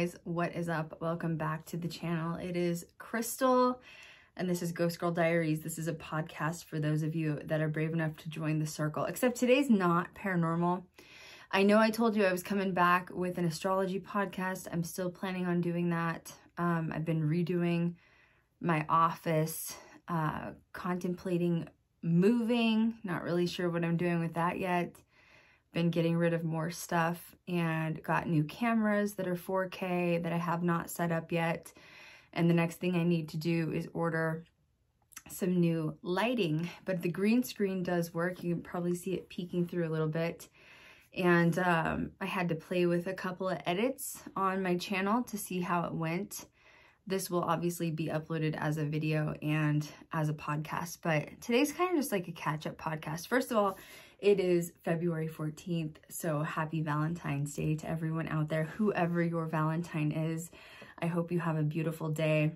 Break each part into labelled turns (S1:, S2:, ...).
S1: guys, what is up? Welcome back to the channel. It is Krystal and this is Ghost Girl Diaries. This is a podcast for those of you that are brave enough to join the circle, except today's not paranormal. I know I told you I was coming back with an astrology podcast. I'm still planning on doing that. I've been redoing my office, contemplating moving, not really sure what I'm doing with that yet. Been getting rid of more stuff and got new cameras that are 4K that I have not set up yet. And the next thing I need to do is order some new lighting, but the green screen does work. You can probably see it peeking through a little bit. And I had to play with a couple of edits on my channel to see how it went. This will obviously be uploaded as a video and as a podcast, but today's kind of just like a catch-up podcast. First of all, it is February 14th, so happy Valentine's Day to everyone out there, whoever your Valentine is. I hope you have a beautiful day.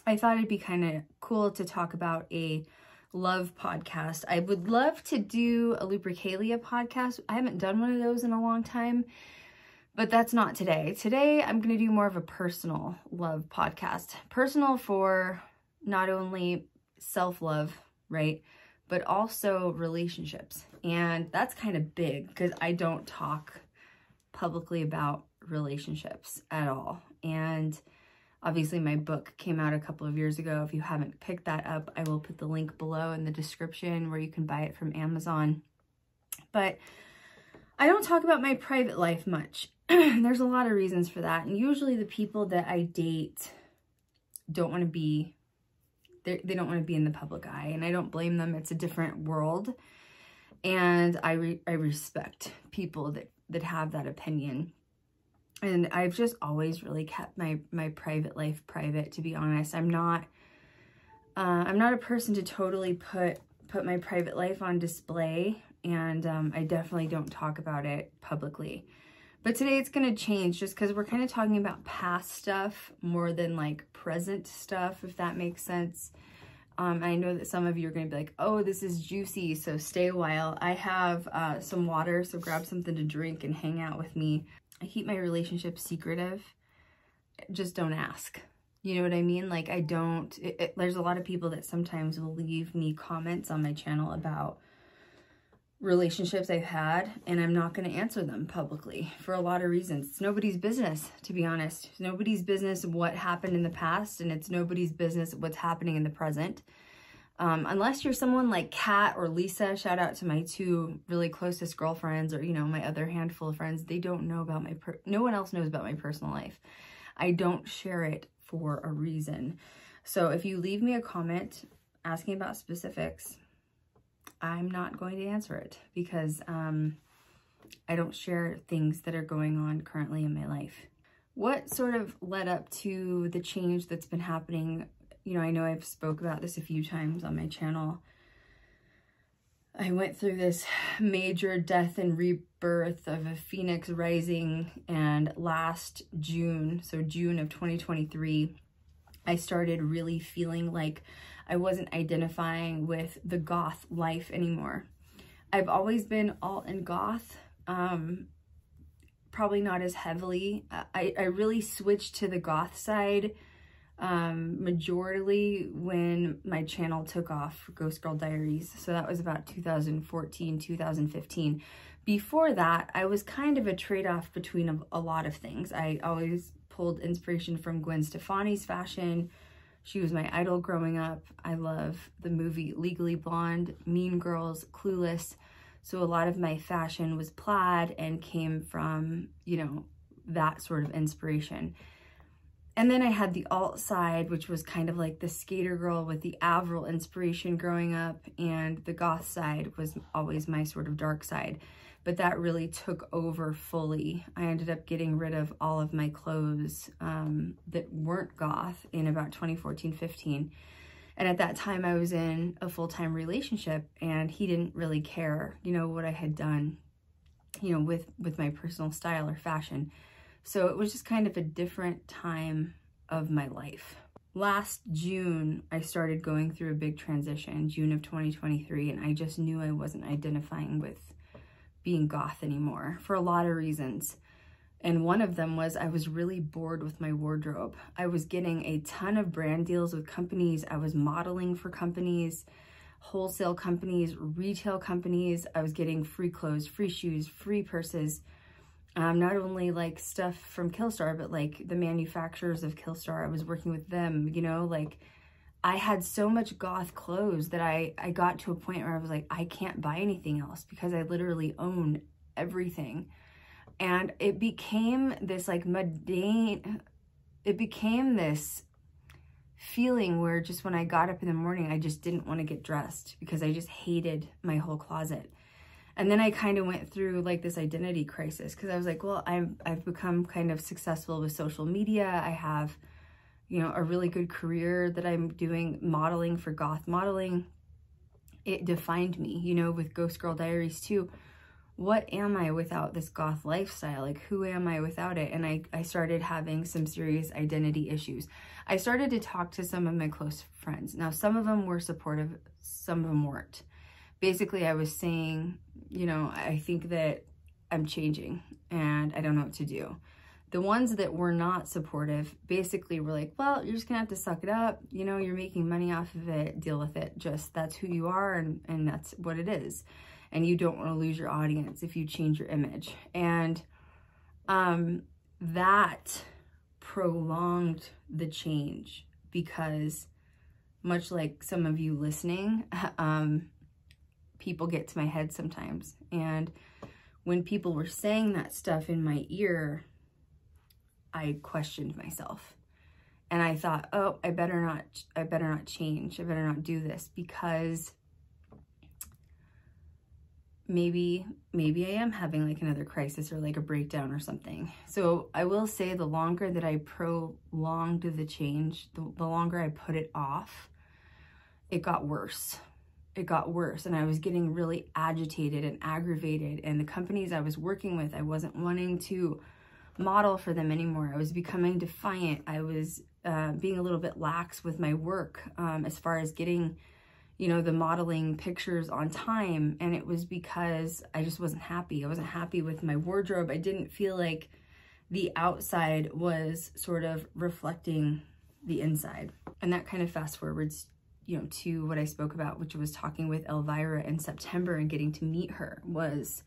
S1: I thought it'd be kind of cool to talk about a love podcast. I would love to do a Lupercalia podcast. I haven't done one of those in a long time, but that's not today. Today, I'm going to do more of a personal love podcast. Personal for not only self-love, right, but also relationships. And that's kind of big because I don't talk publicly about relationships at all. And obviously my book came out a couple of years ago. If you haven't picked that up, I will put the link below in the description where you can buy it from Amazon. But I don't talk about my private life much. There's a lot of reasons for that. And usually the people that I date don't want to be, they don't want to be in the public eye, and I don't blame them. It's a different world. And I respect people that have that opinion. And I've just always really kept my private life private, to be honest. I'm not a person to totally put my private life on display, and I definitely don't talk about it publicly. But today it's going to change just because we're kind of talking about past stuff more than like present stuff, if that makes sense. I know that some of you are going to be like, oh, this is juicy, so stay a while. I have some water, so grab something to drink and hang out with me. I keep my relationships secretive. Just don't ask. You know what I mean? Like I don't, there's a lot of people that sometimes will leave me comments on my channel about relationships I've had, and I'm not going to answer them publicly for a lot of reasons. It's nobody's business, to be honest. It's nobody's business what happened in the past, and it's nobody's business what's happening in the present. Unless you're someone like Kat or Lisa, shout out to my two really closest girlfriends, or, you know, my other handful of friends. They don't know about no one else knows about my personal life. I don't share it for a reason. So if you leave me a comment asking about specifics, I'm not going to answer it because I don't share things that are going on currently in my life. What sort of led up to the change that's been happening? You know, I know I've spoke about this a few times on my channel. I went through this major death and rebirth of a phoenix rising, and last June, so June of 2023, I started really feeling like I wasn't identifying with the goth life anymore. I've always been alt and goth, probably not as heavily. I really switched to the goth side majorly when my channel took off for Ghost Girl Diaries. So that was about 2014, 2015. Before that, I was kind of a trade-off between a lot of things. I always pulled inspiration from Gwen Stefani's fashion. She was my idol growing up. I love the movie Legally Blonde, Mean Girls, Clueless. So a lot of my fashion was plaid and came from, you know, that sort of inspiration. And then I had the alt side, which was kind of like the skater girl with the Avril inspiration growing up, and the goth side was always my sort of dark side. But that really took over fully. I ended up getting rid of all of my clothes that weren't goth in about 2014-15. And at that time I was in a full-time relationship, and he didn't really care, you know, what I had done, you know, with my personal style or fashion. So it was just kind of a different time of my life. Last June, I started going through a big transition, June of 2023, and I just knew I wasn't identifying with being goth anymore for a lot of reasons. And one of them was I was really bored with my wardrobe. I was getting a ton of brand deals with companies. I was modeling for companies, wholesale companies, retail companies. I was getting free clothes, free shoes, free purses. Not only like stuff from Killstar, but like the manufacturers of Killstar. I was working with them, you know, like I had so much goth clothes that I got to a point where I was like, I can't buy anything else because I literally own everything. And it became this like mundane, it became this feeling where just when I got up in the morning, I just didn't want to get dressed because I just hated my whole closet. And then I kind of went through like this identity crisis because I was like, well, I've become kind of successful with social media. I have, you know, a really good career that I'm doing modeling for goth modeling. It defined me, you know, with Ghost Girl Diaries too. What am I without this goth lifestyle? Like, who am I without it? And I started having some serious identity issues. I started to talk to some of my close friends. Now, some of them were supportive, some of them weren't. Basically, I was saying, you know, I think that I'm changing and I don't know what to do. The ones that were not supportive basically were like, well, you're just gonna have to suck it up. You know, you're making money off of it, deal with it. Just, that's who you are and that's what it is. And you don't want to lose your audience if you change your image. And that prolonged the change because much like some of you listening, people get to my head sometimes. And when people were saying that stuff in my ear, I questioned myself. And I thought, oh, I better not change. I better not do this because maybe I am having like another crisis or like a breakdown or something. So I will say the longer that I prolonged the change, the longer I put it off, it got worse. It got worse and I was getting really agitated and aggravated, and the companies I was working with, I wasn't wanting to model for them anymore. I was becoming defiant. I was being a little bit lax with my work as far as getting, you know, the modeling pictures on time. And it was because I just wasn't happy. I wasn't happy with my wardrobe. I didn't feel like the outside was sort of reflecting the inside. And that kind of fast forwards, you know, to what I spoke about, which was talking with Elvira in September and getting to meet her was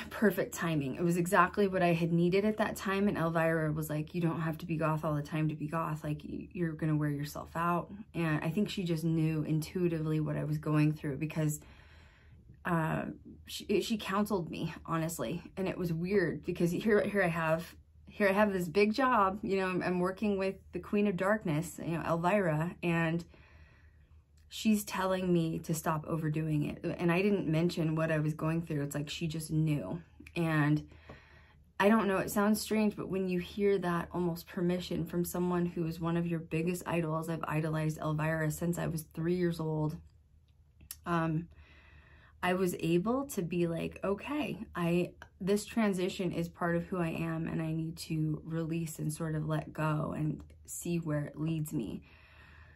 S1: perfect timing. It was exactly what I had needed at that time. And Elvira was like, you don't have to be goth all the time to be goth. Like, you're going to wear yourself out. And I think she just knew intuitively what I was going through because she counseled me, honestly. And it was weird because here I have this big job, you know, I'm working with the Queen of Darkness, you know, Elvira, and she's telling me to stop overdoing it. And I didn't mention what I was going through. It's like she just knew. And I don't know, it sounds strange, but when you hear that almost permission from someone who is one of your biggest idols, I've idolized Elvira since I was 3 years old. I was able to be like, okay, this transition is part of who I am and I need to release and sort of let go and see where it leads me.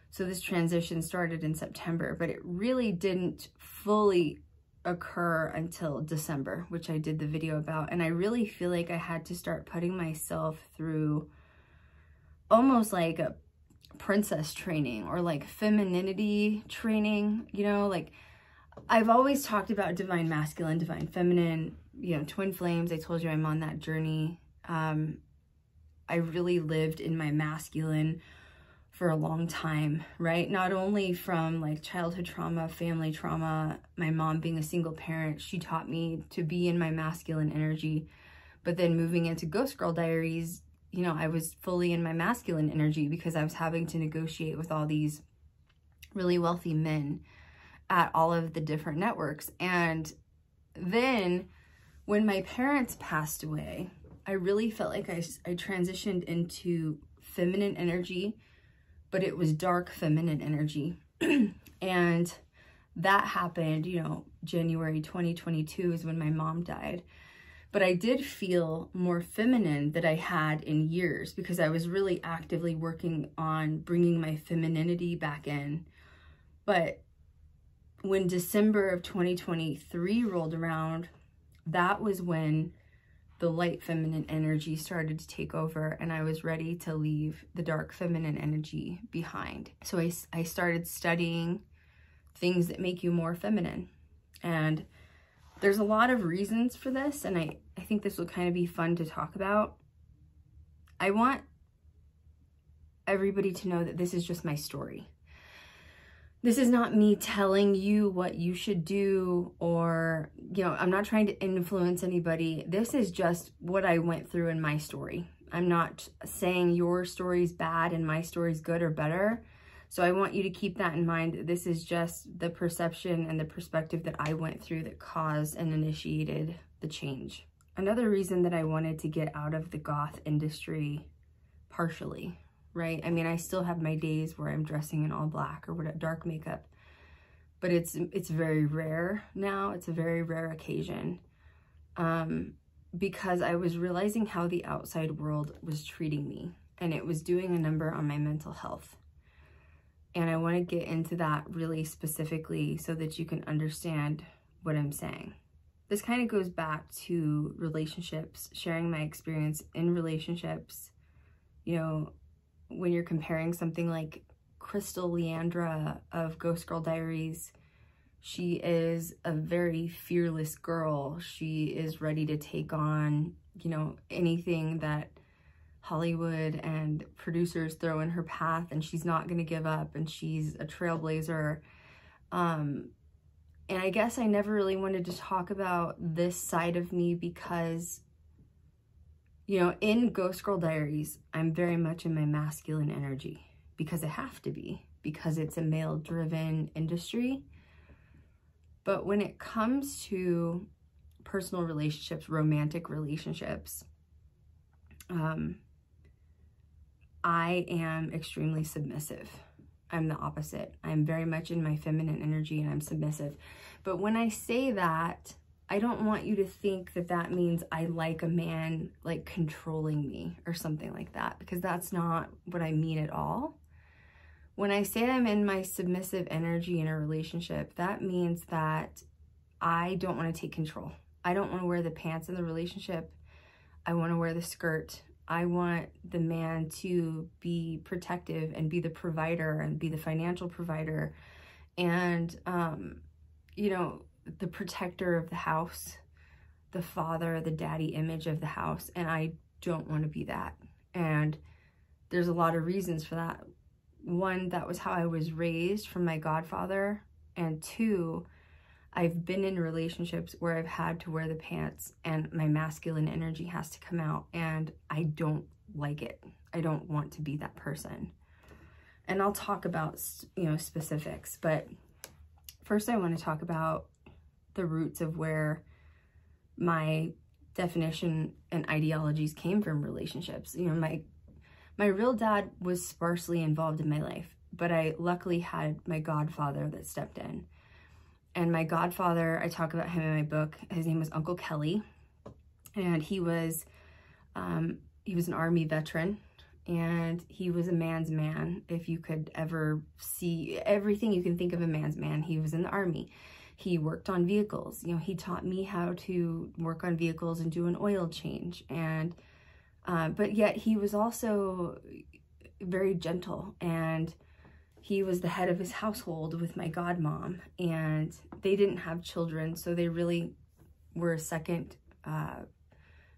S1: So this transition started in September, but it really didn't fully occur until December, which I did the video about. And I really feel like I had to start putting myself through almost like a princess training or like femininity training, you know, like I've always talked about divine masculine, divine feminine, you know, twin flames. I told you I'm on that journey. I really lived in my masculine for a long time, right? Not only from like childhood trauma, family trauma, my mom being a single parent, she taught me to be in my masculine energy. But then moving into Ghost Girl Diaries, you know, I was fully in my masculine energy because I was having to negotiate with all these really wealthy men at all of the different networks. And then when my parents passed away, I really felt like I transitioned into feminine energy, but it was dark feminine energy. And that happened, you know, January 2022 is when my mom died. But I did feel more feminine than I had in years because I was really actively working on bringing my femininity back in. But when December of 2023 rolled around, that was when the light feminine energy started to take over, and I was ready to leave the dark feminine energy behind. So I started studying things that make you more feminine. And there's a lot of reasons for this, and I think this will kind of be fun to talk about. I want everybody to know that this is just my story. This is not me telling you what you should do, or, you know, I'm not trying to influence anybody. This is just what I went through in my story. I'm not saying your story's bad and my story's good or better. So I want you to keep that in mind. This is just the perception and the perspective that I went through that caused and initiated the change. Another reason that I wanted to get out of the goth industry, partially, right? I mean, I still have my days where I'm dressing in all black or what, dark makeup, but it's very rare now. It's a very rare occasion, because I was realizing how the outside world was treating me, and it was doing a number on my mental health. And I want to get into that really specifically so that you can understand what I'm saying. This kind of goes back to relationships, sharing my experience in relationships. You know, when you're comparing something like Krystal Leandra of Ghost Girl Diaries, she is a very fearless girl. She is ready to take on, you know, anything that Hollywood and producers throw in her path, and she's not going to give up, and she's a trailblazer. And I guess I never really wanted to talk about this side of me because, you know, in Ghost Girl Diaries, I'm very much in my masculine energy because I have to be, because it's a male-driven industry. But when it comes to personal relationships, romantic relationships, I am extremely submissive. I'm the opposite. I'm very much in my feminine energy and I'm submissive. But when I say that, I don't want you to think that that means I like a man like controlling me or something like that, because that's not what I mean at all. When I say I'm in my submissive energy in a relationship, that means that I don't want to take control. I don't want to wear the pants in the relationship. I want to wear the skirt. I want the man to be protective and be the provider and be the financial provider and, you know, the protector of the house, the father, the daddy image of the house. And I don't want to be that. And there's a lot of reasons for that. One, that was how I was raised from my godfather. And two, I've been in relationships where I've had to wear the pants and my masculine energy has to come out, and I don't like it. I don't want to be that person. And I'll talk about, you know, specifics, but first I want to talk about the roots of where my definition and ideologies came from relationships. You know, my real dad was sparsely involved in my life, but I luckily had my godfather that stepped in. And my godfather, I talk about him in my book. His name was Uncle Kelly, and he was an Army veteran, and he was a man's man. If you could ever see everything you can think of a man's man, he was in the Army. He worked on vehicles. You know, he taught me how to work on vehicles and do an oil change. And but yet he was also very gentle, and he was the head of his household with my godmom, and they didn't have children, so they really were a second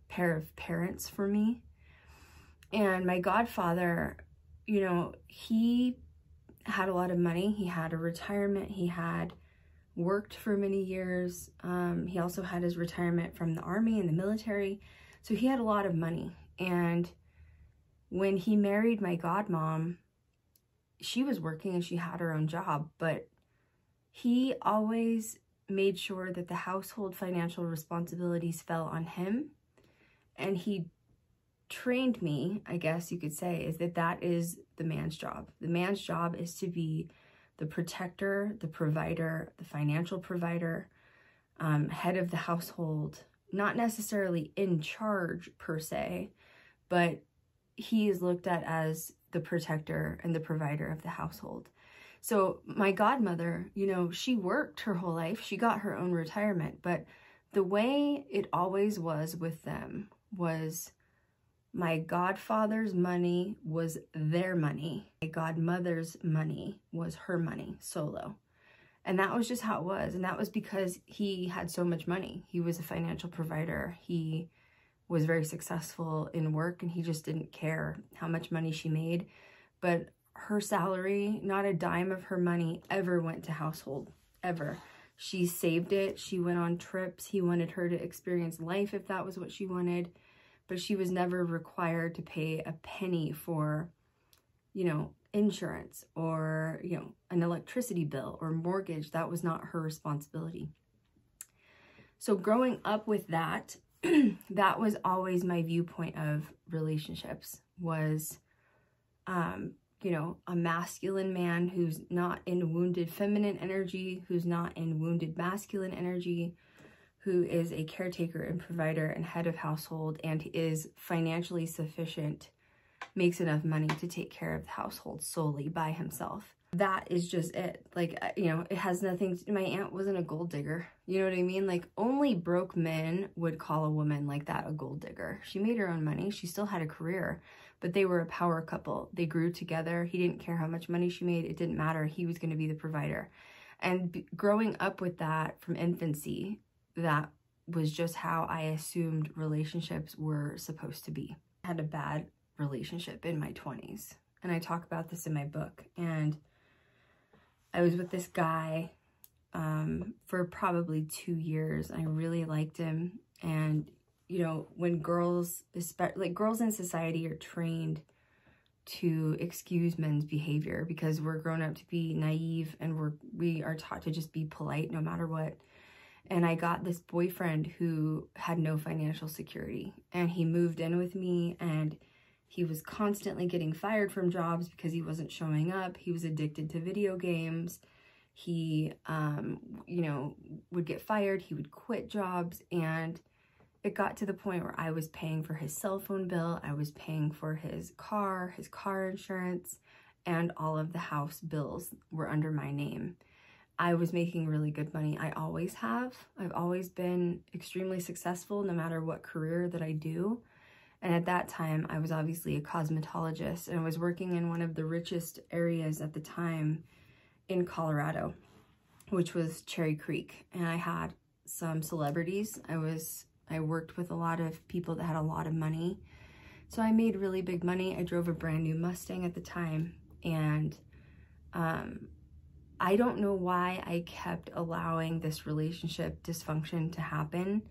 S1: pair of parents for me. And my godfather, you know, he had a lot of money. He had a retirement. He had worked for many years. He also had his retirement from the Army and the military, so he had a lot of money. And when he married my godmom, she was working and she had her own job, but he always made sure that the household financial responsibilities fell on him. And he trained me, I guess you could say, is that is the man's job. The man's job is to be the protector, the provider, the financial provider, head of the household, not necessarily in charge per se, but he is looked at as the protector and the provider of the household. So my godmother, you know, she worked her whole life. She got her own retirement, but the way it always was with them was my godfather's money was their money. My godmother's money was her money, solo. And that was just how it was. And that was because he had so much money. He was a financial provider. He was very successful in work, and he just didn't care how much money she made. But her salary, not a dime of her money ever went to household, ever. She saved it. She went on trips. He wanted her to experience life if that was what she wanted. But she was never required to pay a penny for, you know, insurance or, you know, an electricity bill or mortgage. That was not her responsibility. So growing up with that, that was always my viewpoint of relationships was, you know, a masculine man who's not in wounded feminine energy, who's not in wounded masculine energy, who is a caretaker and provider and head of household and is financially sufficient, makes enough money to take care of the household solely by himself. That is just it. Like, you know, it has nothing to, my aunt wasn't a gold digger. You know what I mean? Like, only broke men would call a woman like that a gold digger. She made her own money. She still had a career, but they were a power couple. They grew together. He didn't care how much money she made. It didn't matter. He was going to be the provider. And growing up with that from infancy, that was just how I assumed relationships were supposed to be. I had a bad relationship in my 20s, and I talk about this in my book. And I was with this guy for probably 2 years. I really liked him. And, you know, when girls, especially like girls in society, are trained to excuse men's behavior because we're grown up to be naive, and we are taught to just be polite no matter what. And I got this boyfriend who had no financial security, and he moved in with me, and he was constantly getting fired from jobs because he wasn't showing up. He was addicted to video games. He, you know, would get fired. He would quit jobs. And it got to the point where I was paying for his cell phone bill. I was paying for his car insurance, and all of the house bills were under my name. I was making really good money. I always have. I've always been extremely successful no matter what career that I do. And at that time, I was obviously a cosmetologist, and I was working in one of the richest areas at the time in Colorado, which was Cherry Creek. And I had some celebrities. I worked with a lot of people that had a lot of money. So I made really big money. I drove a brand new Mustang at the time. And I don't know why I kept allowing this relationship dysfunction to happen,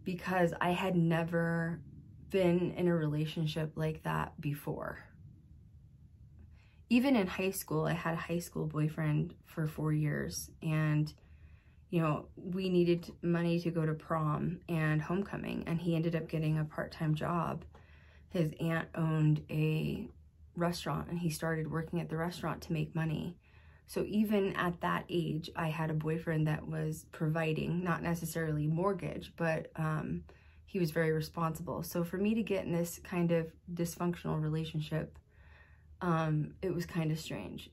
S1: because I had never been in a relationship like that before. Even in high school, I had a high school boyfriend for 4 years, and, you know, we needed money to go to prom and homecoming, and he ended up getting a part-time job. His aunt owned a restaurant, and he started working at the restaurant to make money. So even at that age, I had a boyfriend that was providing, not necessarily mortgage, but he was very responsible. So for me to get in this kind of dysfunctional relationship, it was kind of strange.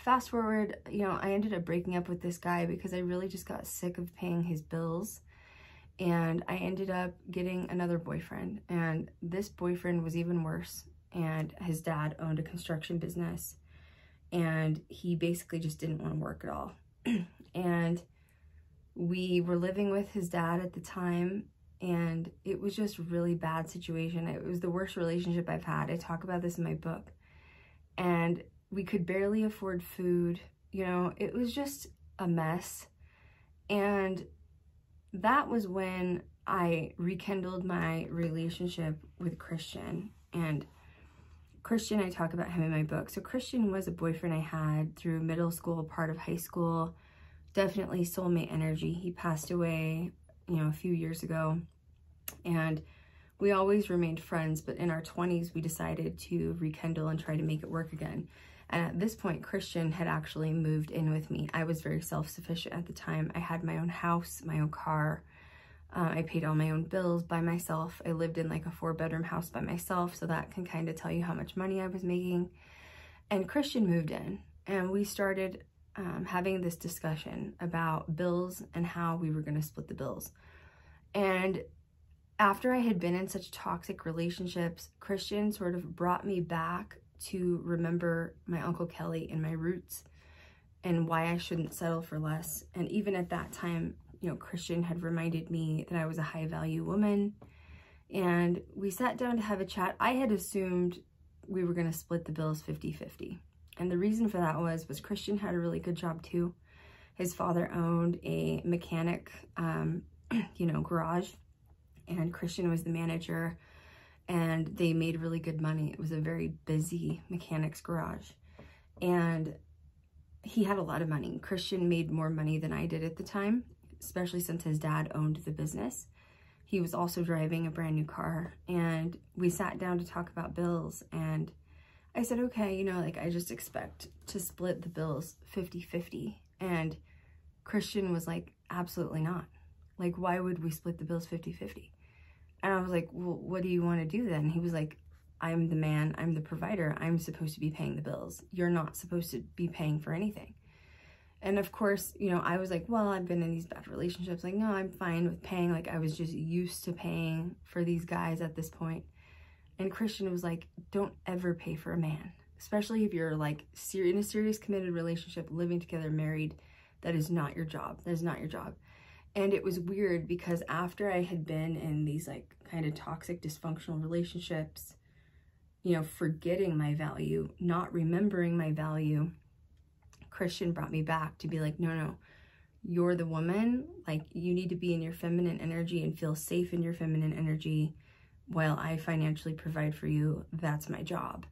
S1: Fast forward, you know, I ended up breaking up with this guy because I really just got sick of paying his bills. And I ended up getting another boyfriend. And this boyfriend was even worse. And his dad owned a construction business. And he basically just didn't want to work at all. And we were living with his dad at the time, and it was just a really bad situation. It was the worst relationship I've had. I talk about this in my book. And we could barely afford food. You know, it was just a mess. And that was when I rekindled my relationship with Christian. And Christian, I talk about him in my book. So Christian was a boyfriend I had through middle school, part of high school, definitely soulmate energy. He passed away, you know, a few years ago, and we always remained friends, but in our 20s, we decided to rekindle and try to make it work again. And at this point, Christian had actually moved in with me. I was very self-sufficient at the time. I had my own house, my own car. I paid all my own bills by myself. I lived in like a 4-bedroom house by myself, so that can kind of tell you how much money I was making. And Christian moved in, and we started having this discussion about bills and how we were going to split the bills. And after I had been in such toxic relationships, Christian sort of brought me back to remember my Uncle Kelly and my roots and why I shouldn't settle for less. And even at that time, you know, Christian had reminded me that I was a high value woman. And we sat down to have a chat. I had assumed we were going to split the bills 50-50. And the reason for that was Christian had a really good job too. His father owned a mechanic, you know, garage, and Christian was the manager, and they made really good money. It was a very busy mechanics garage, and he had a lot of money. Christian made more money than I did at the time, especially since his dad owned the business. He was also driving a brand new car, and we sat down to talk about bills, and I said, okay, you know, like, I just expect to split the bills 50-50. And Christian was like, absolutely not. Like, why would we split the bills 50-50? And I was like, well, what do you want to do then? He was like, I'm the man, I'm the provider, I'm supposed to be paying the bills. You're not supposed to be paying for anything. And of course, you know, I was like, well, I've been in these bad relationships. Like, no, I'm fine with paying. Like, I was just used to paying for these guys at this point. And Christian was like, don't ever pay for a man, especially if you're like in a serious committed relationship, living together, married. That is not your job. That is not your job. And it was weird because after I had been in these like kind of toxic, dysfunctional relationships, you know, forgetting my value, not remembering my value, Christian brought me back to be like, no, you're the woman. Like, you need to be in your feminine energy and feel safe in your feminine energy while I financially provide for you. That's my job.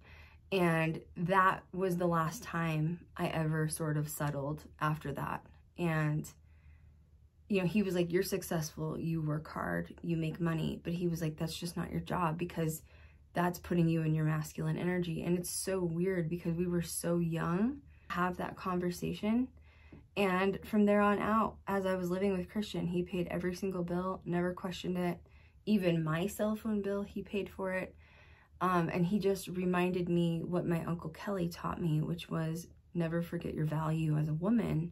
S1: And that was the last time I ever sort of settled after that. And, you know, he was like, you're successful, you work hard, you make money. But he was like, that's just not your job, because that's putting you in your masculine energy. And it's so weird because we were so young to have that conversation. And from there on out, as I was living with Christian, he paid every single bill, never questioned it. Even my cell phone bill, he paid for it. And he just reminded me what my Uncle Kelly taught me, which was never forget your value as a woman.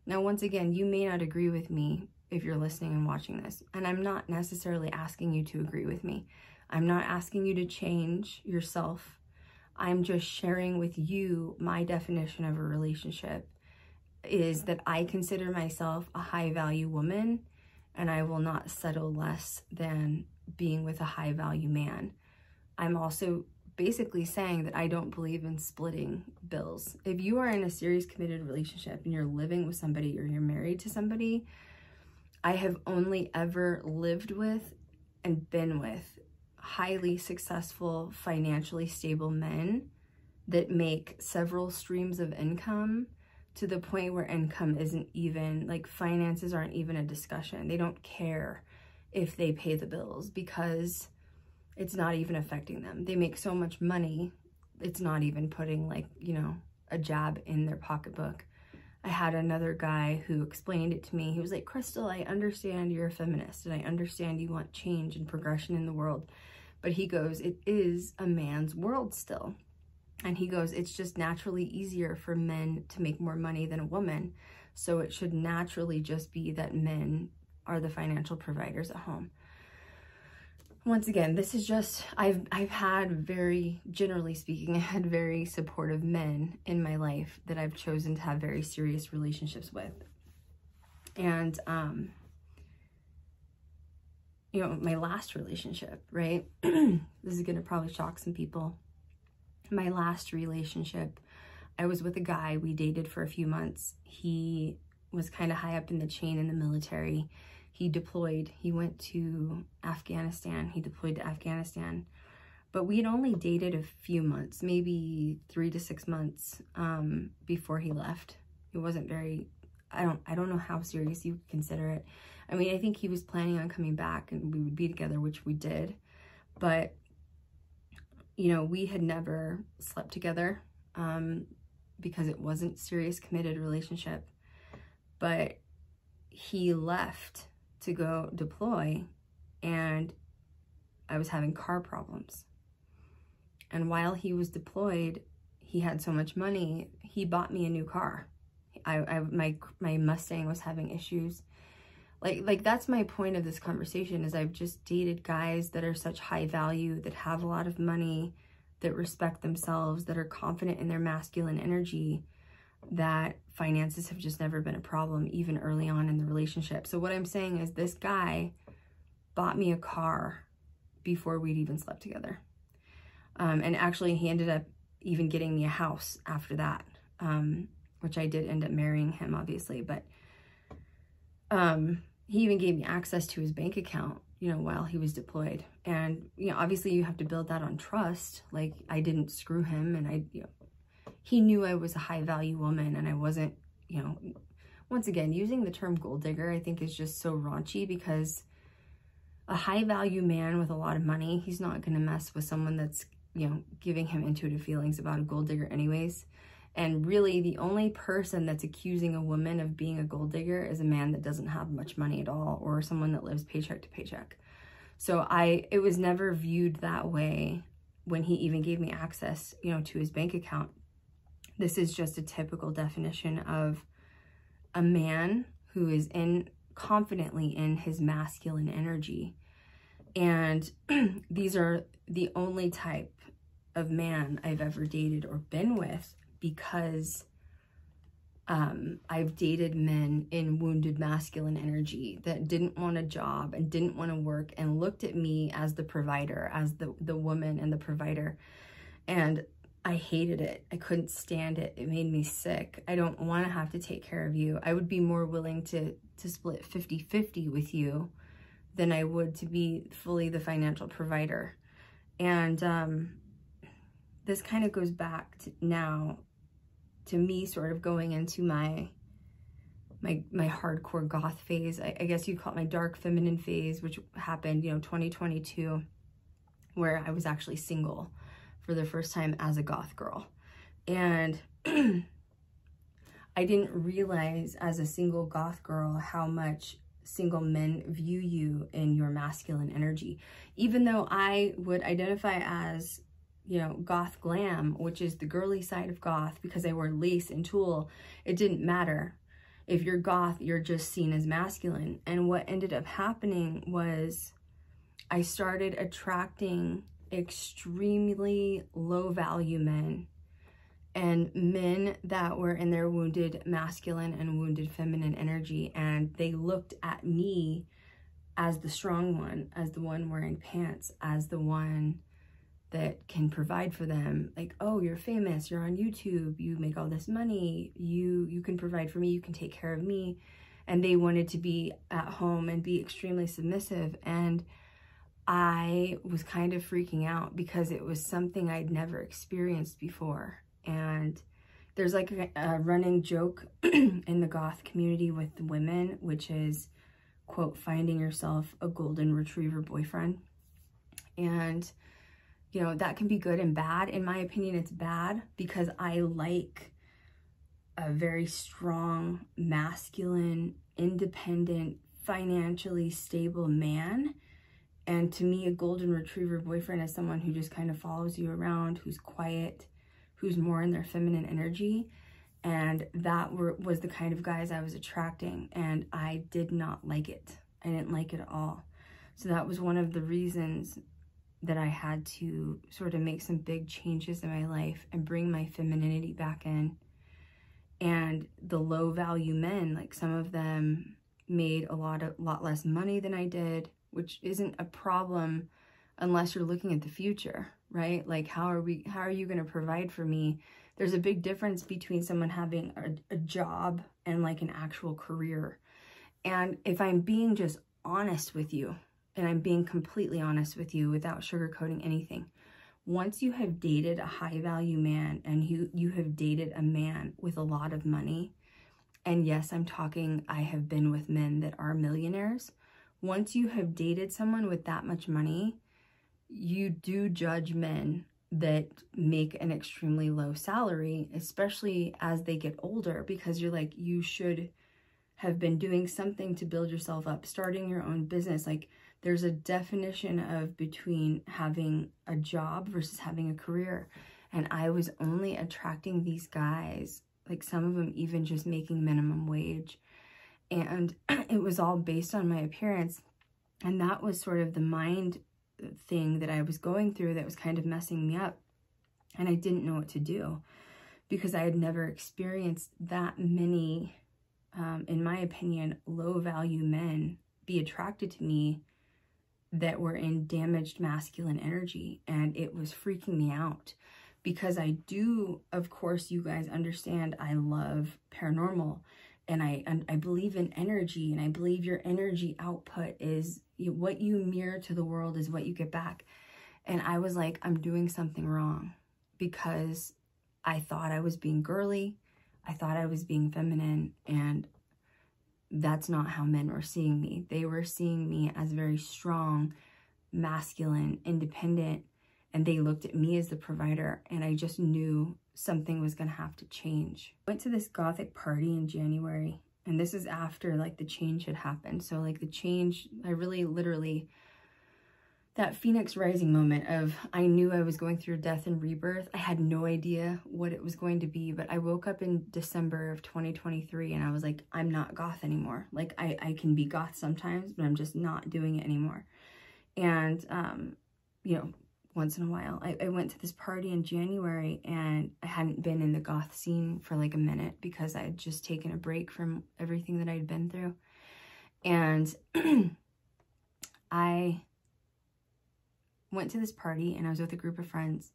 S1: Now, once again, you may not agree with me if you're listening and watching this, and I'm not necessarily asking you to agree with me. I'm not asking you to change yourself. I'm just sharing with you my definition of a relationship is that I consider myself a high value woman, and I will not settle less than being with a high value man. I'm also basically saying that I don't believe in splitting bills. If you are in a serious committed relationship and you're living with somebody or you're married to somebody, I have only ever lived with and been with highly successful, financially stable men that make several streams of income to the point where income isn't even, like, finances aren't even a discussion. They don't care if they pay the bills because it's not even affecting them. They make so much money, it's not even putting, like, you know, a jab in their pocketbook. I had another guy who explained it to me. He was like, Krystal, I understand you're a feminist and I understand you want change and progression in the world. But he goes, it is a man's world still. And he goes, it's just naturally easier for men to make more money than a woman. So it should naturally just be that men are the financial providers at home. Once again, this is just, I've had very, generally speaking, I had very supportive men in my life that I've chosen to have very serious relationships with. And, you know, my last relationship, right? This is going to probably shock some people. My last relationship, I was with a guy, we dated for a few months. He was kind of high up in the chain in the military. He deployed, he went to Afghanistan, he deployed to Afghanistan. But we had only dated a few months, maybe 3 to 6 months before he left. It wasn't very, I don't know how serious you consider it. I mean, I think he was planning on coming back and we would be together, which we did. But, you know, we had never slept together because it wasn't a serious committed relationship. But he left to go deploy and I was having car problems. And while he was deployed, he had so much money, he bought me a new car. My Mustang was having issues. Like that's my point of this conversation, is I've just dated guys that are such high value, that have a lot of money, that respect themselves, that are confident in their masculine energy, that finances have just never been a problem, even early on in the relationship. So what I'm saying is, this guy bought me a car before we'd even slept together. And actually he ended up even getting me a house after that, which I did end up marrying him, obviously. But he even gave me access to his bank account, you know, while he was deployed. And, you know, obviously you have to build that on trust. Like, I didn't screw him, and you know, he knew I was a high value woman, and I wasn't, you know, once again, using the term gold digger, I think is just so raunchy, because a high value man with a lot of money, he's not going to mess with someone that's, you know, giving him intuitive feelings about a gold digger anyways. And really, the only person that's accusing a woman of being a gold digger is a man that doesn't have much money at all, or someone that lives paycheck to paycheck. So it was never viewed that way when he even gave me access, you know, to his bank account. This is just a typical definition of a man who is confidently in his masculine energy. And these are the only type of man I've ever dated or been with, because I've dated men in wounded masculine energy that didn't want a job and didn't want to work, and looked at me as the provider, as the woman and the provider. And I hated it. I couldn't stand it. It made me sick. I don't want to have to take care of you. I would be more willing to split 50-50 with you than I would to be fully the financial provider. And this kind of goes back to now to me sort of going into my hardcore goth phase. I guess you'd call it my dark feminine phase, which happened, you know, 2022, where I was actually single for the first time as a goth girl. And I didn't realize as a single goth girl how much single men view you in your masculine energy. Even though I would identify as, you know, goth glam, which is the girly side of goth, because I wear lace and tulle, it didn't matter. If you're goth, you're just seen as masculine. And what ended up happening was I started attracting extremely low value men, and men that were in their wounded masculine and wounded feminine energy. And they looked at me as the strong one, as the one wearing pants, as the one that can provide for them. Like, oh, you're famous, you're on YouTube, you make all this money, you can provide for me, you can take care of me. And they wanted to be at home and be extremely submissive. And I was kind of freaking out, because it was something I'd never experienced before. And there's like a running joke in the goth community with women, which is, quote, finding yourself a golden retriever boyfriend. And, you know, that can be good and bad. In my opinion, it's bad, because I like a very strong, masculine, independent, financially stable man. And to me, a golden retriever boyfriend is someone who just kind of follows you around, who's quiet, who's more in their feminine energy. And that was the kind of guys I was attracting, and I did not like it. I didn't like it at all. So that was one of the reasons that I had to sort of make some big changes in my life and bring my femininity back in. And the low value men, like some of them made a lot less money than I did, which isn't a problem unless you're looking at the future, right? Like, how are you going to provide for me? There's a big difference between someone having a job and like an actual career. And if I'm being just honest with you, and I'm being completely honest with you without sugarcoating anything, once you have dated a high value man, and you have dated a man with a lot of money, and yes, I have been with men that are millionaires. Once you have dated someone with that much money, you do judge men that make an extremely low salary, especially as they get older, because you're like, you should have been doing something to build yourself up, starting your own business. Like, there's a definition of between having a job versus having a career. And I was only attracting these guys, like some of them even just making minimum wage. And it was all based on my appearance. And that was sort of the mind thing that I was going through that was kind of messing me up. And I didn't know what to do because I had never experienced that many, in my opinion, low value men be attracted to me that were in damaged masculine energy. And it was freaking me out because I do, of course, you guys understand, I love paranormal. And I believe in energy, and I believe your energy output is what you mirror to the world is what you get back. And I was like, I'm doing something wrong because I thought I was being girly. I thought I was being feminine, and that's not how men were seeing me. They were seeing me as very strong, masculine, independent, and they looked at me as the provider, and I just knew something was gonna have to change. I went to this gothic party in January, and this is after like the change had happened. So like the change, I really literally, that Phoenix rising moment of, I knew I was going through death and rebirth. I had no idea what it was going to be, but I woke up in December of 2023 and I was like, I'm not goth anymore. Like I can be goth sometimes, but I'm just not doing it anymore. And, you know, once in a while, I went to this party in January, and I hadn't been in the goth scene for like a minute because I had just taken a break from everything that I'd been through. And I went to this party, and I was with a group of friends,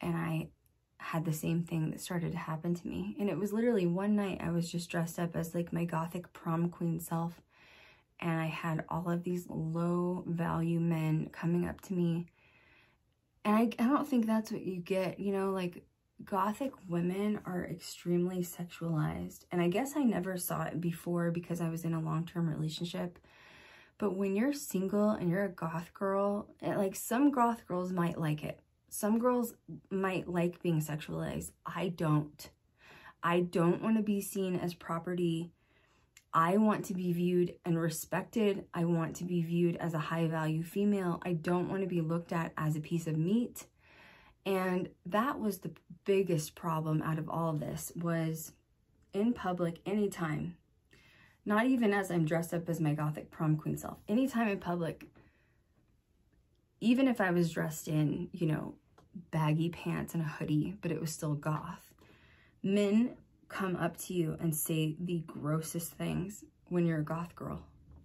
S1: and I had the same thing that started to happen to me. And it was literally one night I was just dressed up as like my gothic prom queen self, and I had all of these low value men coming up to me. And I don't think that's what you get, you know, like gothic women are extremely sexualized. And I guess I never saw it before because I was in a long-term relationship. But when you're single and you're a goth girl, like some goth girls might like it. Some girls might like being sexualized. I don't. I don't want to be seen as property. I want to be viewed and respected. I want to be viewed as a high value female. I don't want to be looked at as a piece of meat. And that was the biggest problem out of all of this, was in public, anytime, not even as I'm dressed up as my gothic prom queen self, anytime in public, even if I was dressed in, you know, baggy pants and a hoodie, but it was still goth, men come up to you and say the grossest things when you're a goth girl.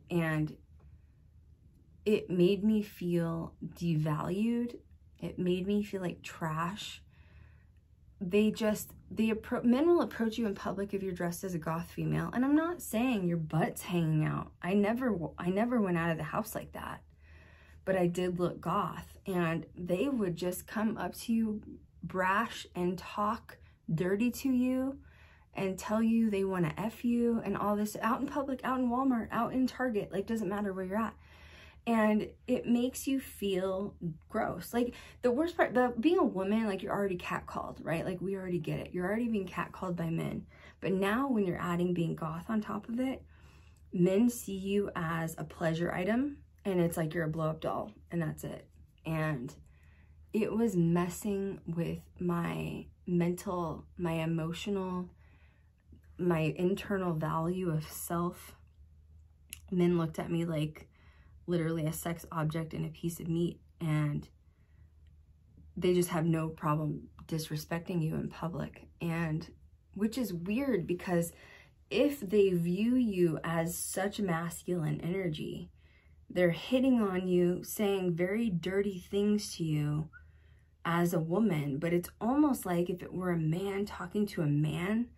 S1: And it made me feel devalued. It made me feel like trash. Men will approach you in public if you're dressed as a goth female. And I'm not saying your butt's hanging out. I never went out of the house like that. But I did look goth. And they would just come up to you brash and talk dirty to you and tell you they want to F you and all this out in public, out in Walmart, out in Target, like doesn't matter where you're at. And it makes you feel gross. Like the worst part, being a woman, like you're already catcalled, right? Like we already get it. You're already being catcalled by men. But now when you're adding being goth on top of it, men see you as a pleasure item, and it's like you're a blow up doll, and that's it. And it was messing with my mental, my emotional, my internal value of self. Men looked at me like literally a sex object and a piece of meat, and they just have no problem disrespecting you in public. And which is weird, because if they view you as such masculine energy, they're hitting on you, saying very dirty things to you as a woman. But it's almost like if it were a man talking to a man,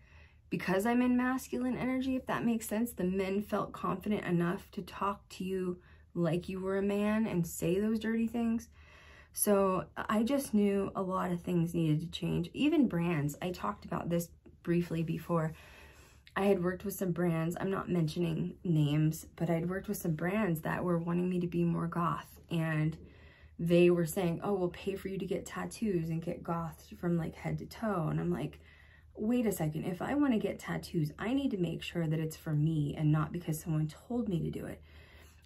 S1: because I'm in masculine energy, if that makes sense, the men felt confident enough to talk to you like you were a man and say those dirty things. So I just knew a lot of things needed to change. Even brands, I talked about this briefly before. I had worked with some brands, I'm not mentioning names, but I'd worked with some brands that were wanting me to be more goth. And they were saying, oh, we'll pay for you to get tattoos and get goth from like head to toe. And I'm like, wait a second, if I want to get tattoos, I need to make sure that it's for me and not because someone told me to do it.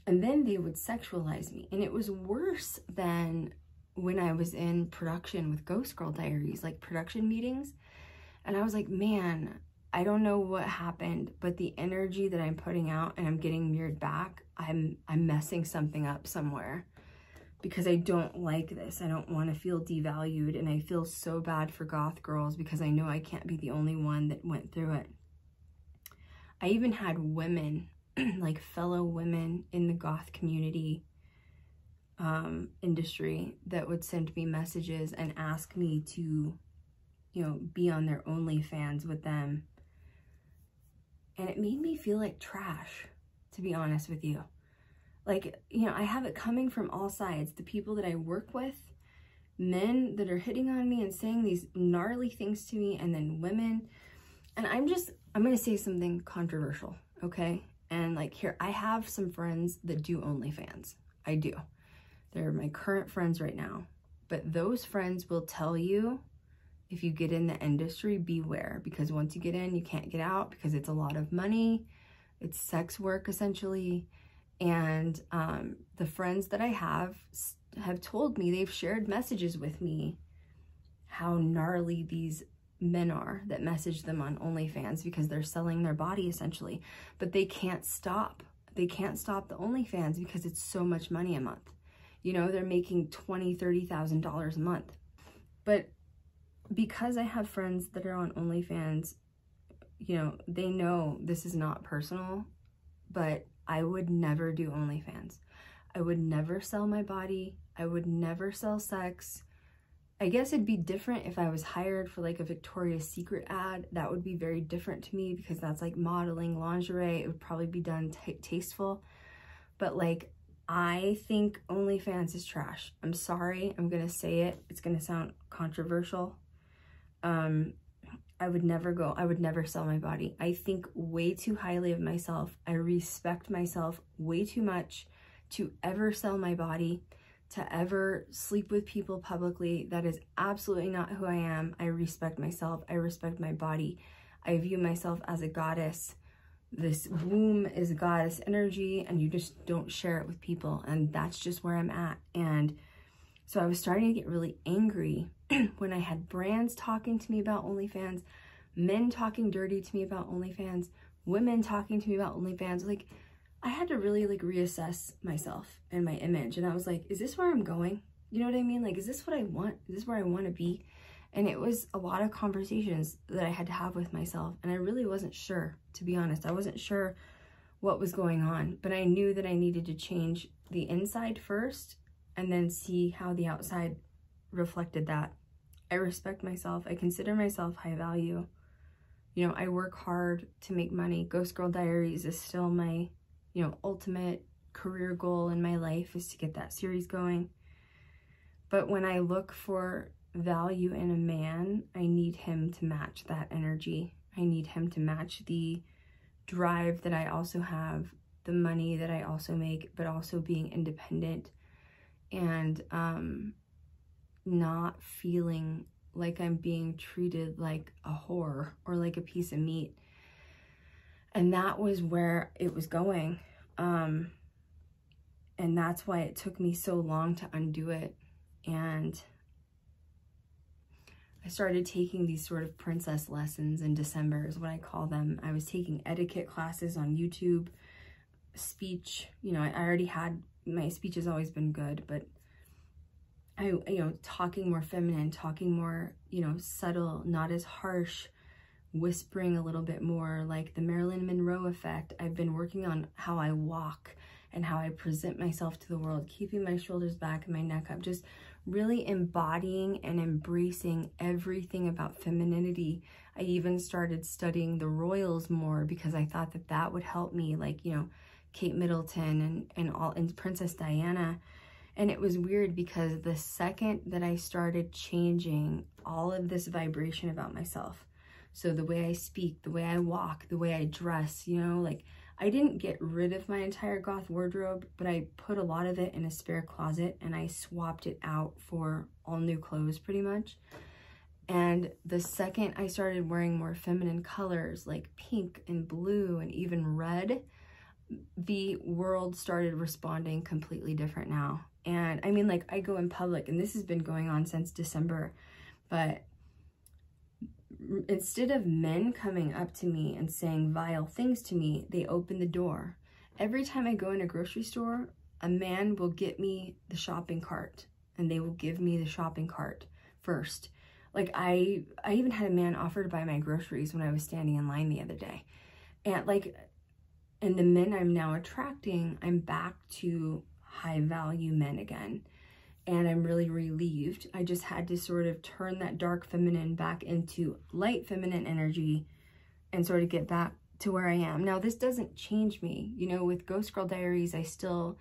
S1: And then they would sexualize me. And it was worse than when I was in production with Ghost Girl Diaries, like production meetings. And I was like, man, I don't know what happened, but the energy that I'm putting out and I'm getting mirrored back, I'm messing something up somewhere, because I don't like this. I don't want to feel devalued, and I feel so bad for goth girls because I know I can't be the only one that went through it. I even had women, like fellow women in the goth community industry, that would send me messages and ask me to, you know, be on their OnlyFans with them. And it made me feel like trash, to be honest with you. Like, you know, I have it coming from all sides. The people that I work with, men that are hitting on me and saying these gnarly things to me, and then women. And I'm going to say something controversial, okay? And like, here, I have some friends that do OnlyFans. I do. They're my current friends right now. But those friends will tell you, if you get in the industry, beware, because once you get in, you can't get out, because it's a lot of money. It's sex work, essentially. And the friends that I have told me, they've shared messages with me, how gnarly these men are that message them on OnlyFans, because they're selling their body, essentially. But they can't stop. They can't stop the OnlyFans because it's so much money a month. You know, they're making $20,000, $30,000 a month. But because I have friends that are on OnlyFans, you know, they know this is not personal, but I would never do OnlyFans. I would never sell my body. I would never sell sex. I guess it'd be different if I was hired for like a Victoria's Secret ad. That would be very different to me, because that's like modeling lingerie. It would probably be done tasteful. But like, I think OnlyFans is trash. I'm sorry, I'm gonna say it. It's gonna sound controversial. I would never sell my body. I think way too highly of myself. I respect myself way too much to ever sell my body, to ever sleep with people publicly. That is absolutely not who I am. I respect myself. I respect my body. I view myself as a goddess. This womb is a goddess energy, and you just don't share it with people. And that's just where I'm at. And so I was starting to get really angry when I had brands talking to me about OnlyFans, men talking dirty to me about OnlyFans, women talking to me about OnlyFans. Like, I had to really like reassess myself and my image. And I was like, is this where I'm going? You know what I mean? Like, is this what I want? Is this where I want to be? And it was a lot of conversations that I had to have with myself. And I really wasn't sure, to be honest. I wasn't sure what was going on, but I knew that I needed to change the inside first and then see how the outside reflected that. I respect myself. I consider myself high value. You know, I work hard to make money. Ghost Girl Diaries is still my, you know, ultimate career goal in my life, is to get that series going. But when I look for value in a man, I need him to match that energy. I need him to match the drive that I also have, the money that I also make, but also being independent and not feeling like I'm being treated like a whore or like a piece of meat. And that was where it was going. And that's why it took me so long to undo it. And I started taking these sort of princess lessons in December, is what I call them. I was taking etiquette classes on YouTube, speech. You know, I already had, my speech has always been good, but you know, talking more feminine, talking more, you know, subtle, not as harsh, whispering a little bit more, like the Marilyn Monroe effect. I've been working on how I walk and how I present myself to the world, keeping my shoulders back and my neck up, just really embodying and embracing everything about femininity. I even started studying the royals more because I thought that that would help me, like, you know, Kate Middleton and Princess Diana. And it was weird because the second that I started changing all of this vibration about myself, so the way I speak, the way I walk, the way I dress, you know, like, I didn't get rid of my entire goth wardrobe, but I put a lot of it in a spare closet and I swapped it out for all new clothes pretty much. And the second I started wearing more feminine colors like pink and blue and even red, the world started responding completely different now. And I mean, like, I go in public, and this has been going on since December, but instead of men coming up to me and saying vile things to me, they open the door. Every time I go in a grocery store, a man will get me the shopping cart, and they will give me the shopping cart first. Like, I even had a man offer to buy my groceries when I was standing in line the other day. And like, and the men I'm now attracting, I'm back to high value men again. And I'm really relieved. I just had to sort of turn that dark feminine back into light feminine energy and sort of get back to where I am. Now, this doesn't change me. You know, with Ghost Girl Diaries, I still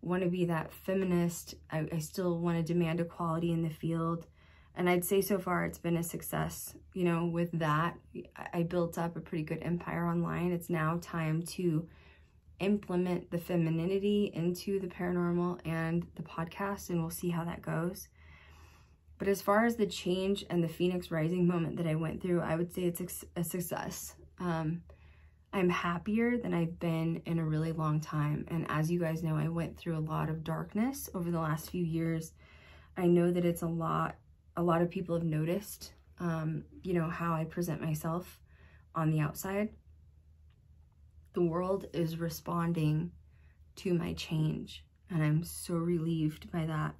S1: want to be that feminist. I still want to demand equality in the field. And I'd say so far it's been a success. You know, with that, I built up a pretty good empire online. It's now time to implement the femininity into the paranormal and the podcast, and we'll see how that goes. But as far as the change and the Phoenix Rising moment that I went through, I would say it's a success. I'm happier than I've been in a really long time. And as you guys know, I went through a lot of darkness over the last few years. I know that it's a lot of people have noticed, you know, how I present myself on the outside. The world is responding to my change, and I'm so relieved by that.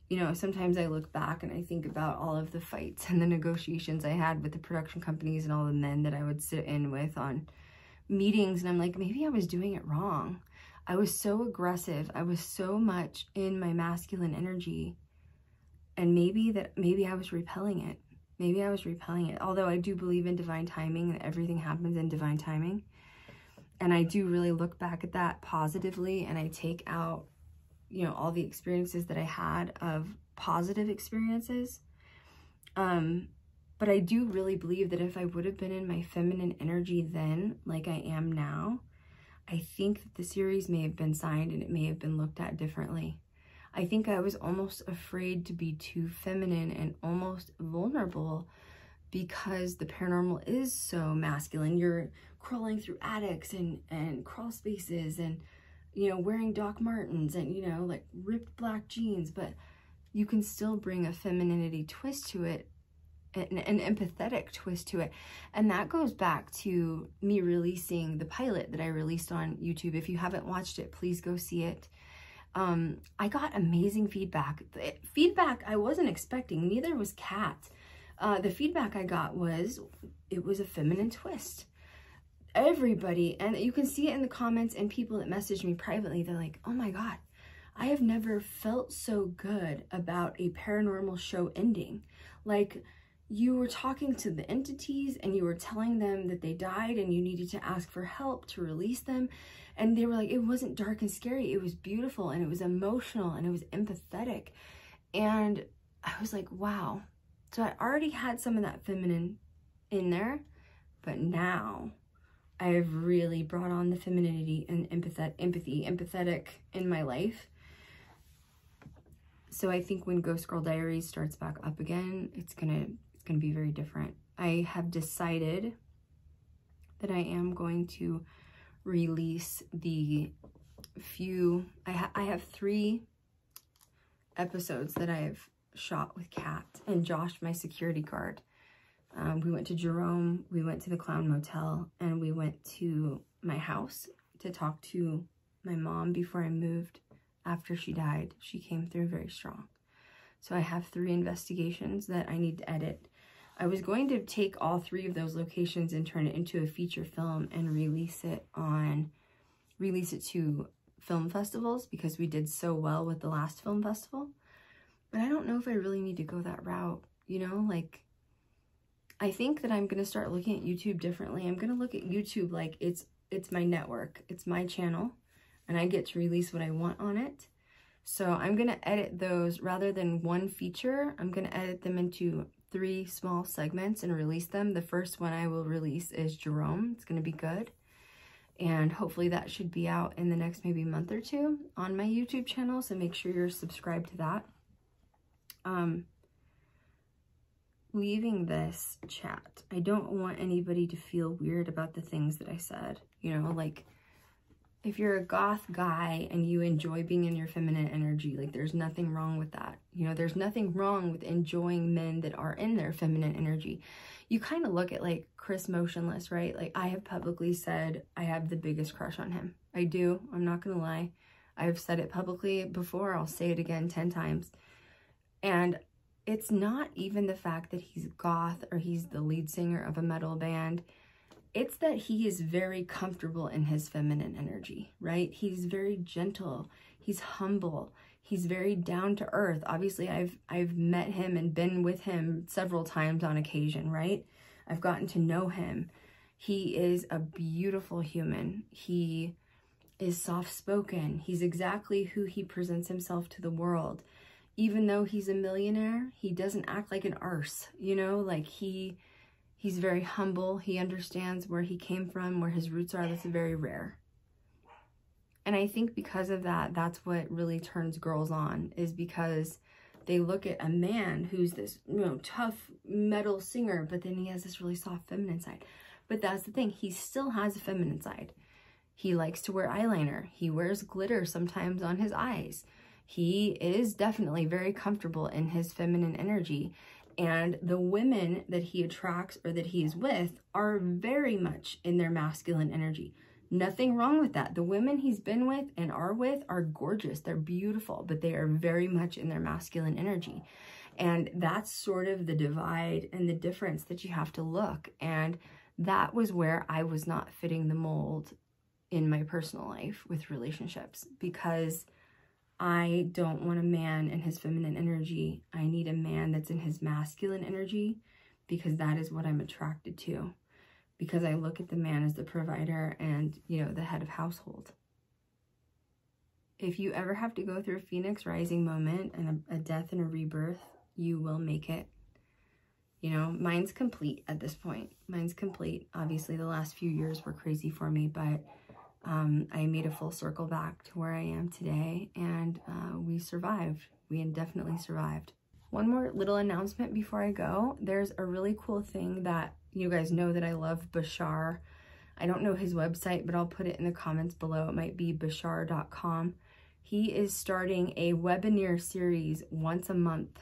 S1: You know, sometimes I look back and I think about all of the fights and the negotiations I had with the production companies and all the men that I would sit in with on meetings, and I'm like, maybe I was doing it wrong. I was so aggressive. I was so much in my masculine energy, and maybe I was repelling it. Maybe I was repelling it. Although I do believe in divine timing, and everything happens in divine timing. And I do really look back at that positively, and I take out, you know, all the experiences that I had of positive experiences. But I do really believe that if I would have been in my feminine energy then, like I am now, I think that the series may have been signed and it may have been looked at differently. I think I was almost afraid to be too feminine and almost vulnerable because the paranormal is so masculine. You're crawling through attics and crawl spaces and, you know, wearing Doc Martens and, you know, like ripped black jeans, but you can still bring a femininity twist to it, an empathetic twist to it. And that goes back to me releasing the pilot that I released on YouTube. If you haven't watched it, please go see it. I got amazing feedback. Feedback I wasn't expecting, neither was Kat. The feedback I got was, it was a feminine twist. Everybody, and you can see it in the comments and people that message me privately, they're like, oh my God, I have never felt so good about a paranormal show ending. Like, you were talking to the entities and you were telling them that they died and you needed to ask for help to release them. And they were like, it wasn't dark and scary. It was beautiful and it was emotional and it was empathetic. And I was like, wow. So I already had some of that feminine in there, but now I've really brought on the femininity and empathetic in my life. So I think when Ghost Girl Diaries starts back up again, it's gonna be very different. I have decided that I am going to release the few, I have 3 episodes that I have shot with Kat and Josh, my security guard. We went to Jerome, we went to the Clown Motel, and we went to my house to talk to my mom before I moved. After she died, she came through very strong. So I have 3 investigations that I need to edit. I was going to take all 3 of those locations and turn it into a feature film and release it to film festivals because we did so well with the last film festival. But I don't know if I really need to go that route, you know, like, I think that I'm going to start looking at YouTube differently. I'm going to look at YouTube like it's my network, it's my channel, and I get to release what I want on it. So I'm going to edit those rather than one feature. I'm going to edit them into 3 small segments and release them. The first one I will release is Jerome. It's going to be good. And hopefully that should be out in the next maybe month or 2 on my YouTube channel. So make sure you're subscribed to that. Leaving this chat, I don't want anybody to feel weird about the things that I said. You know, like, if you're a goth guy and you enjoy being in your feminine energy, like there's nothing wrong with that. You know, there's nothing wrong with enjoying men that are in their feminine energy. You kind of look at like Motionless, right? Like I have publicly said I have the biggest crush on him. I do. I'm not going to lie. I've said it publicly before. I'll say it again 10 times. And it's not even the fact that he's goth or he's the lead singer of a metal band. It's that he is very comfortable in his feminine energy, right? He's very gentle. He's humble. He's very down to earth. Obviously, I've met him and been with him several times on occasion, right? I've gotten to know him. He is a beautiful human. He is soft-spoken. He's exactly who he presents himself to the world. Even though he's a millionaire, he doesn't act like an arse, you know? Like he's very humble. He understands where he came from, where his roots are. That's very rare. And I think because of that, that's what really turns girls on, is because they look at a man who's this, you know, tough metal singer, but then he has this really soft feminine side. But that's the thing. He still has a feminine side. He likes to wear eyeliner. He wears glitter sometimes on his eyes. He is definitely very comfortable in his feminine energy. And the women that he attracts or that he is with are very much in their masculine energy. Nothing wrong with that. The women he's been with and are with are gorgeous. They're beautiful, but they are very much in their masculine energy. And that's sort of the divide and the difference that you have to look. And that was where I was not fitting the mold in my personal life with relationships, because I don't want a man in his feminine energy. I need a man that's in his masculine energy, because that is what I'm attracted to. Because I look at the man as the provider and, you know, the head of household. If you ever have to go through a Phoenix Rising moment and a death and a rebirth, you will make it. You know, mine's complete at this point. Mine's complete. Obviously, the last few years were crazy for me, but I made a full circle back to where I am today, and we survived. We definitely survived. One more little announcement before I go. There's a really cool thing that you guys know that I love Bashar. I don't know his website, but I'll put it in the comments below. It might be bashar.com. He is starting a webinar series once a month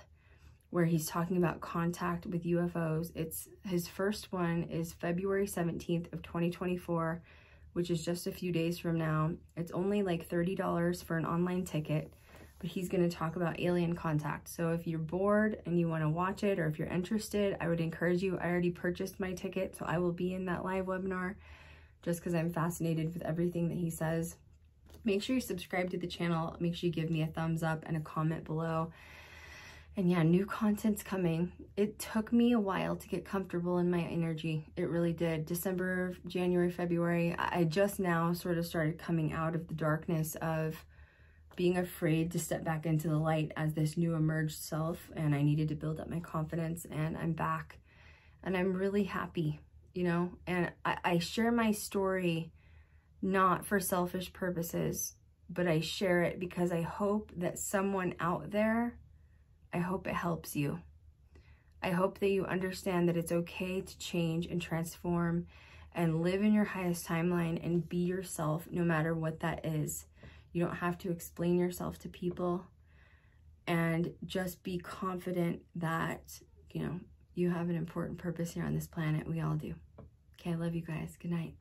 S1: where he's talking about contact with UFOs. His first one is February 17th of 2024, which is just a few days from now. It's only like $30 for an online ticket, but he's going to talk about alien contact. So if you're bored and you want to watch it, or if you're interested, I would encourage you. I already purchased my ticket, so I will be in that live webinar just because I'm fascinated with everything that he says. Make sure you subscribe to the channel. Make sure you give me a thumbs up and a comment below. And yeah, new content's coming. It took me a while to get comfortable in my energy. It really did. December, January, February, I just now sort of started coming out of the darkness of being afraid to step back into the light as this new emerged self, and I needed to build up my confidence, and I'm back. And I'm really happy, you know? And I share my story not for selfish purposes, but I share it because I hope that someone out there, I hope it helps you. I hope that you understand that it's okay to change and transform and live in your highest timeline and be yourself no matter what that is. You don't have to explain yourself to people, and just be confident that, you know, you have an important purpose here on this planet. We all do. Okay, I love you guys. Good night.